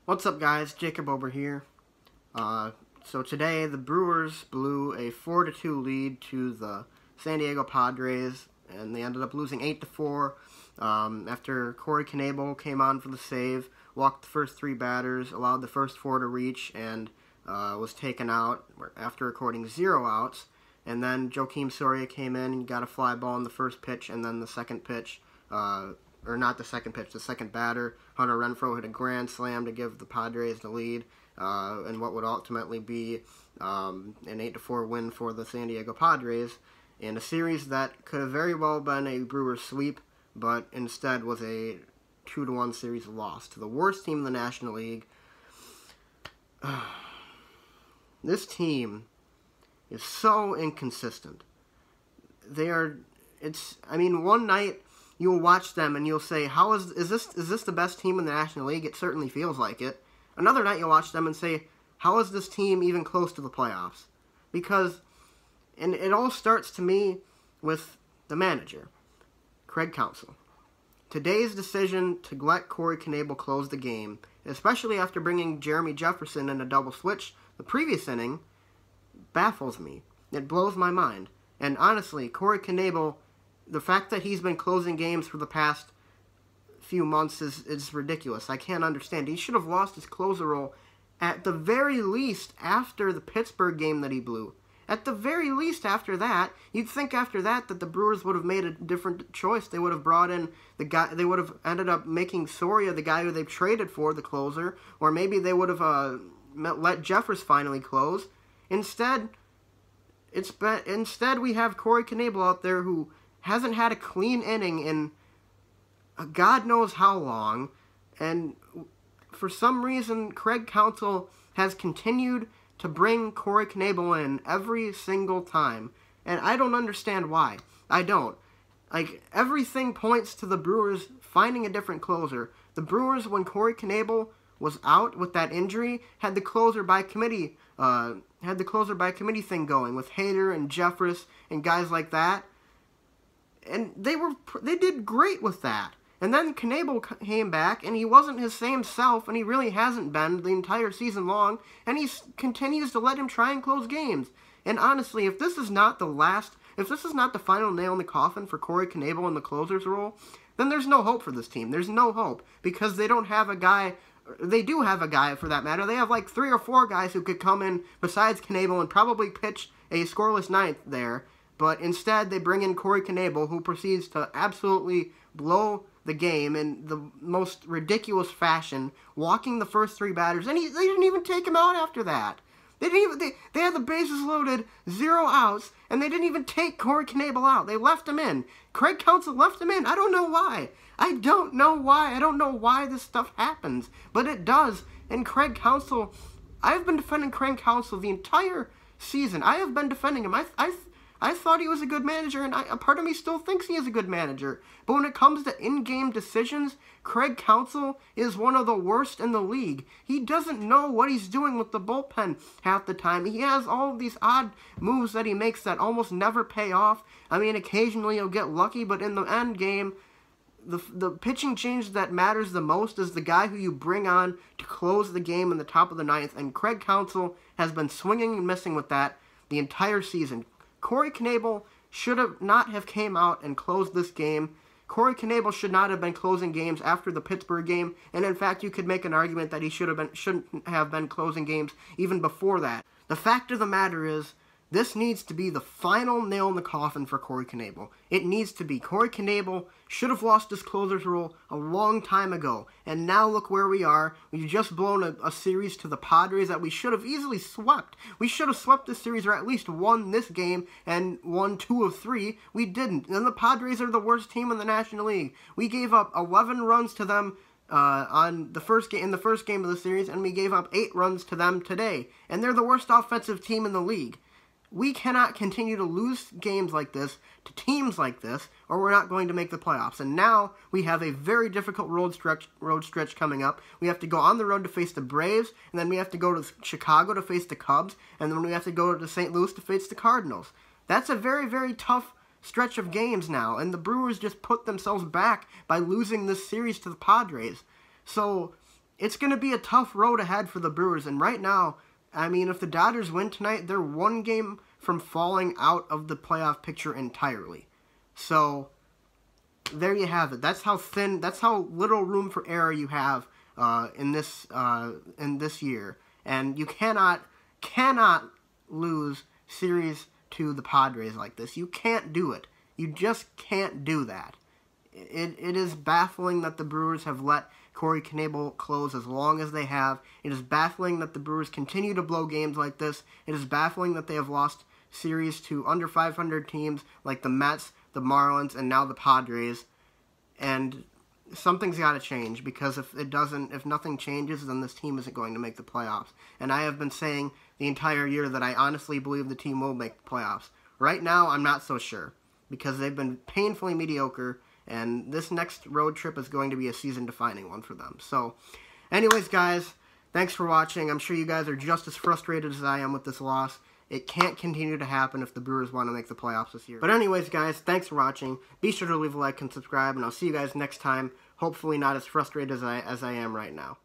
What's up, guys? Jacob Ober here. So today the Brewers blew a 4-2 lead to the San Diego Padres, and they ended up losing 8-4 after Corey Knebel came on for the save, walked the first three batters, allowed the first four to reach, and was taken out after recording 0 outs. And then Joakim Soria came in and got a fly ball in the first pitch, and then the second pitch, or not the second pitch, the second batter, Hunter Renfroe hit a grand slam to give the Padres the lead, in what would ultimately be an 8-4 win for the San Diego Padres, in a series that could have very well been a Brewers sweep, but instead was a 2-1 series loss to the worst team in the National League. This team is so inconsistent. One night you'll watch them and you'll say, is this the best team in the National League? It certainly feels like it. Another night you'll watch them and say, how is this team even close to the playoffs? And it all starts to me with the manager, Craig Counsell. Today's decision to let Corey Knebel close the game, especially after bringing Jeremy Jefferson in a double switch the previous inning, baffles me. It blows my mind. And honestly, Corey Knebel, the fact that he's been closing games for the past few months is ridiculous. I can't understand. He should have lost his closer role at the very least after the Pittsburgh game that he blew. At the very least after that, you'd think after that the Brewers would have made a different choice. They would have brought in the guy, they would have ended up making Soria the guy who they've traded for, the closer, or maybe they would have let Jeffers finally close. Instead, we have Corey Knebel out there who hasn't had a clean inning in God knows how long, and for some reason Craig Counsell has continued to bring Corey Knebel in every single time, and I don't understand why. I don't. Everything points to the Brewers finding a different closer. The Brewers, when Corey Knebel was out with that injury, had the closer by committee thing going with Hader and Jeffress and guys like that, and they did great with that. And then Knebel came back, and he wasn't his same self, and he really hasn't been the entire season long, and he continues to let him try and close games. And honestly, if this is not the final nail in the coffin for Corey Knebel in the closer's role, then there's no hope for this team. There's no hope, because they don't have a guy. They do have a guy, for that matter. They have like 3 or 4 guys who could come in besides Knebel and probably pitch a scoreless ninth there, but instead they bring in Corey Knebel, who proceeds to absolutely blow the game in the most ridiculous fashion, walking the first 3 batters, and they didn't even take him out after that. They had the bases loaded, 0 outs, and they didn't even take Corey Knebel out. They left him in. Craig Counsell left him in. I don't know why. I don't know why this stuff happens, but it does. And Craig Counsell, I've been defending Craig Counsell the entire season. I have been defending him. I thought he was a good manager, and a part of me still thinks he is a good manager. But when it comes to in-game decisions, Craig Counsell is one of the worst in the league. He doesn't know what he's doing with the bullpen half the time. He has all of these odd moves that he makes that almost never pay off. I mean, occasionally he'll get lucky, but in the end game, the pitching change that matters the most is the guy who you bring on to close the game in the top of the 9th, and Craig Counsell has been swinging and missing with that the entire season. Corey Knebel should not have came out and closed this game. Corey Knebel should not have been closing games after the Pittsburgh game, and in fact, you could make an argument that he shouldn't have been closing games even before that. The fact of the matter is, this needs to be the final nail in the coffin for Corey Knebel. It needs to be. Corey Knebel should have lost his closer's role a long time ago. And now look where we are. We've just blown a series to the Padres that we should have easily swept. We should have swept this series, or at least won this game and won 2 of 3. We didn't. And the Padres are the worst team in the National League. We gave up 11 runs to them in the first game of the series, and we gave up 8 runs to them today. And they're the worst offensive team in the league. We cannot continue to lose games like this to teams like this, or we're not going to make the playoffs. And now we have a very difficult road stretch coming up. We have to go on the road to face the Braves, and then we have to go to Chicago to face the Cubs, and then we have to go to St. Louis to face the Cardinals. That's a very, very tough stretch of games now, and the Brewers just put themselves back by losing this series to the Padres. So it's going to be a tough road ahead for the Brewers. And right now, I mean, if the Dodgers win tonight, they're one game from falling out of the playoff picture entirely. So there you have it. That's how little room for error you have in this year. And you cannot lose series to the Padres like this. You can't do it. You just can't do that. It is baffling that the Brewers have let Corey Knebel close as long as they have. It is baffling that the Brewers continue to blow games like this. It is baffling that they have lost series to under 500 teams like the Mets, the Marlins, and now the Padres. And something's got to change, because if nothing changes, then this team isn't going to make the playoffs. And I have been saying the entire year that I honestly believe the team will make the playoffs. Right now, I'm not so sure, because they've been painfully mediocre, and this next road trip is going to be a season-defining one for them. So, anyways, guys, thanks for watching. I'm sure you guys are just as frustrated as I am with this loss. It can't continue to happen if the Brewers want to make the playoffs this year. But anyways, guys, thanks for watching. Be sure to leave a like and subscribe, and I'll see you guys next time. Hopefully not as frustrated as I am right now.